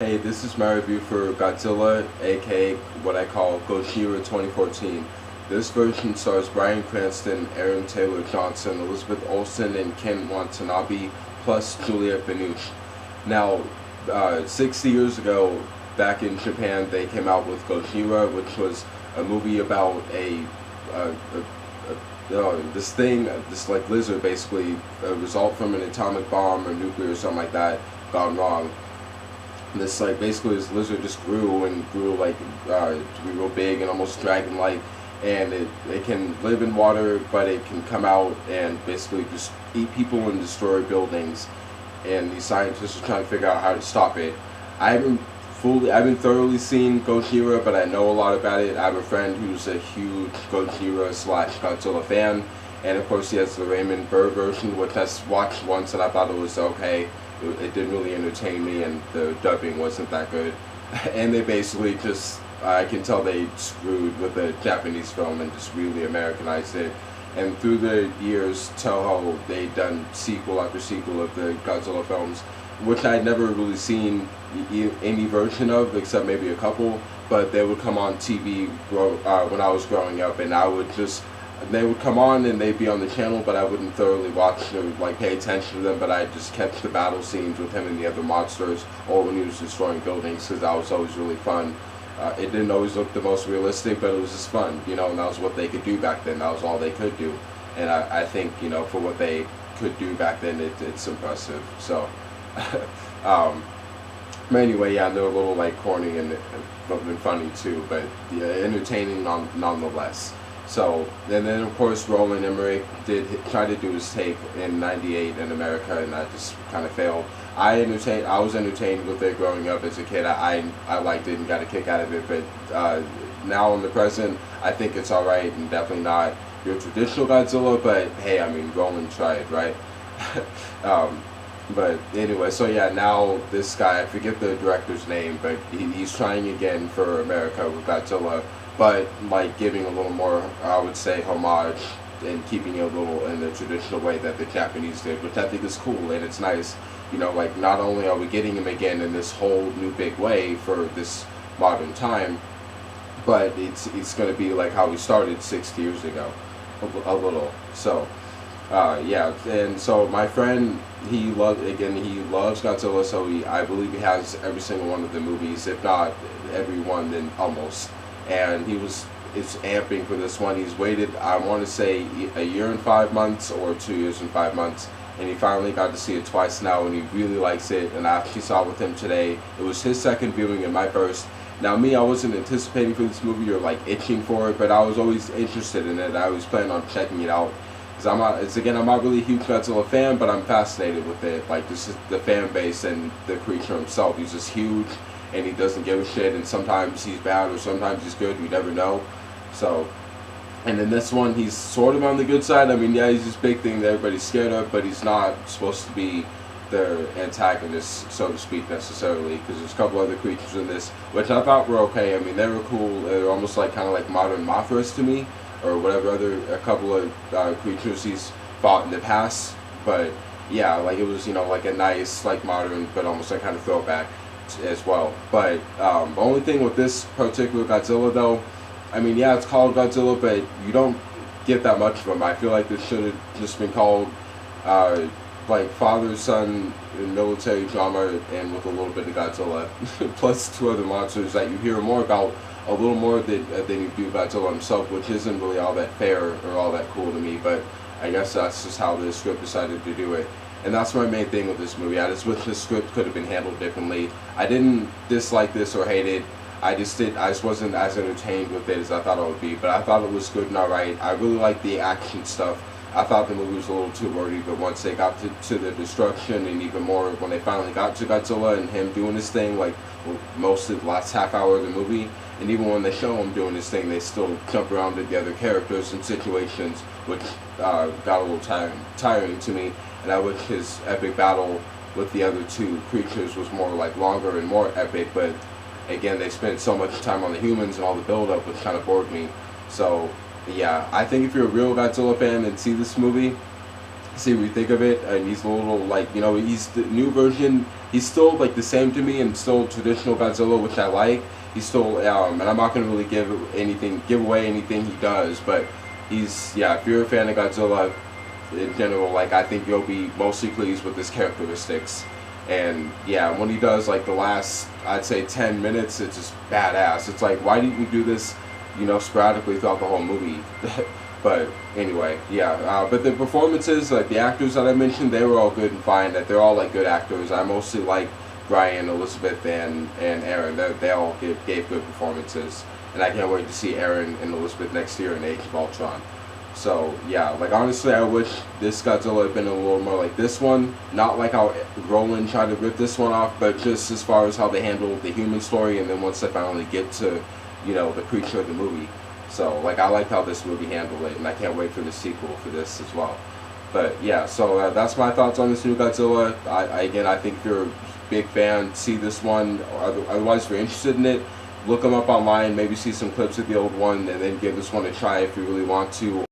Hey, this is my review for Godzilla, aka what I call Gojira 2014. This version stars Bryan Cranston, Aaron Taylor Johnson, Elizabeth Olsen, and Ken Watanabe, plus Juliette Binoche. Now, 60 years ago, back in Japan, they came out with Gojira, which was a movie about this thing, this like lizard, basically a result from an atomic bomb or nuclear or something like that gone wrong. This like basically this lizard just grew and grew like to be real big and almost dragon-like, and it can live in water, but it can come out and basically just eat people and destroy buildings. And these scientists are trying to figure out how to stop it. I haven't thoroughly seen Gojira, but I know a lot about it. I have a friend who's a huge Gojira slash Godzilla fan, and of course he has the Raymond Burr version, which I watched once and I thought it was okay. It didn't really entertain me, and the dubbing wasn't that good. And they basically just, I can tell they screwed with the Japanese film and just really Americanized it. And through the years, Toho, they'd done sequel after sequel of the Godzilla films, which I'd never really seen any version of, except maybe a couple. But they would come on TV when I was growing up, and I would just they would come on and they'd be on the channel, but I wouldn't thoroughly watch or like pay attention to them. But I just catch the battle scenes with him and the other monsters, or when he was destroying buildings, because that was always really fun. It didn't always look the most realistic, but it was just fun, and that was what they could do back then. That was all they could do, and I think for what they could do back then, it's impressive. So, um, but anyway, yeah, they're a little like corny and funny too, but yeah, entertaining nonetheless. So, and then of course Roland Emmerich try to do his take in '98 in America, and that just kind of failed. I was entertained with it growing up as a kid. I liked it and got a kick out of it, but now in the present, I think it's all right and definitely not your traditional Godzilla. But hey, I mean, Roland tried, right? um, but anyway, so yeah, now this guy, I forget the director's name, but he's trying again for America with Godzilla, but like giving a little more, I would say, homage and keeping it a little in the traditional way that the Japanese did, which I think is cool and it's nice. Like not only are we getting him again in this whole new big way for this modern time, but it's going to be like how we started 60 years ago, a little. So. Yeah, and so my friend, he loves Godzilla, so I believe he has every single one of the movies, if not every one, then almost. And it's amping for this one. He's waited, I want to say, a year and 5 months or 2 years and 5 months, and he finally got to see it twice now, and he really likes it. And I actually saw it with him today. It was his second viewing and my first. Now me, I wasn't anticipating for this movie or like itching for it, but I was always interested in it. I was planning on checking it out. Cause I'm not really a huge Godzilla fan, but I'm fascinated with it. Like, this is the fan base and the creature himself. He's just huge, and he doesn't give a shit. And sometimes he's bad, or sometimes he's good. You never know. So, and in this one, he's sort of on the good side. I mean, yeah, he's this big thing that everybody's scared of, but he's not supposed to be their antagonist, so to speak, necessarily. Because there's a couple other creatures in this, which I thought were okay. I mean, they were cool. They were almost like kind of like modern Mothras to me, or whatever a couple of creatures he's fought in the past. But yeah, like it was like a nice like modern but almost like kind of throwback as well. But the only thing with this particular Godzilla though, I mean, yeah, it's called Godzilla, but you don't get that much of him. I feel like this should have just been called like father son military drama, and with a little bit of Godzilla plus two other monsters that you hear more about a little more than you do Godzilla himself, which isn't really all that fair or all that cool to me, but I guess that's just how the script decided to do it. And that's my main thing with this movie. I just wish the script could have been handled differently. I didn't dislike this or hate it. I just wasn't as entertained with it as I thought it would be, but I thought it was good and alright. I really liked the action stuff. I thought the movie was a little too wordy, but once they got to the destruction, and even more when they finally got to Godzilla and him doing his thing, like most of the last half hour of the movie, and even when they show him doing his thing, they still jump around to the other characters and situations, which got a little tiring to me. And I wish his epic battle with the other two creatures was more like longer and more epic, but again, they spent so much time on the humans and all the build-up, which kind of bored me. So yeah, I think if you're a real Godzilla fan and see this movie, see what you think of it. And he's a little like, he's the new version. He's still like the same to me, and still traditional Godzilla, which I like. He's still, and I'm not gonna really give away anything he does, but yeah. If you're a fan of Godzilla in general, like I think you'll be mostly pleased with his characteristics. And yeah, when he does like the last, I'd say 10 minutes, it's just badass. It's like, why didn't you do this, sporadically throughout the whole movie? But anyway, yeah. But the performances, like the actors that I mentioned, they were all good and fine. That they're all like good actors. I mostly like Brian, Elizabeth, and Aaron. They all gave good performances, and I can't wait to see Aaron and Elizabeth next year in Age of Ultron. So yeah, like honestly, I wish this Godzilla had been a little more like this one. Not like how Roland tried to rip this one off, but just as far as how they handled the human story, and then once they finally get to, the creature of the movie. So like I like how this movie handled it, and I can't wait for the sequel for this as well. But yeah, so that's my thoughts on this new Godzilla. Again, I think if you're a big fan, see this one. Otherwise, if you're interested in it, look them up online. Maybe see some clips of the old one, and then give this one a try if you really want to.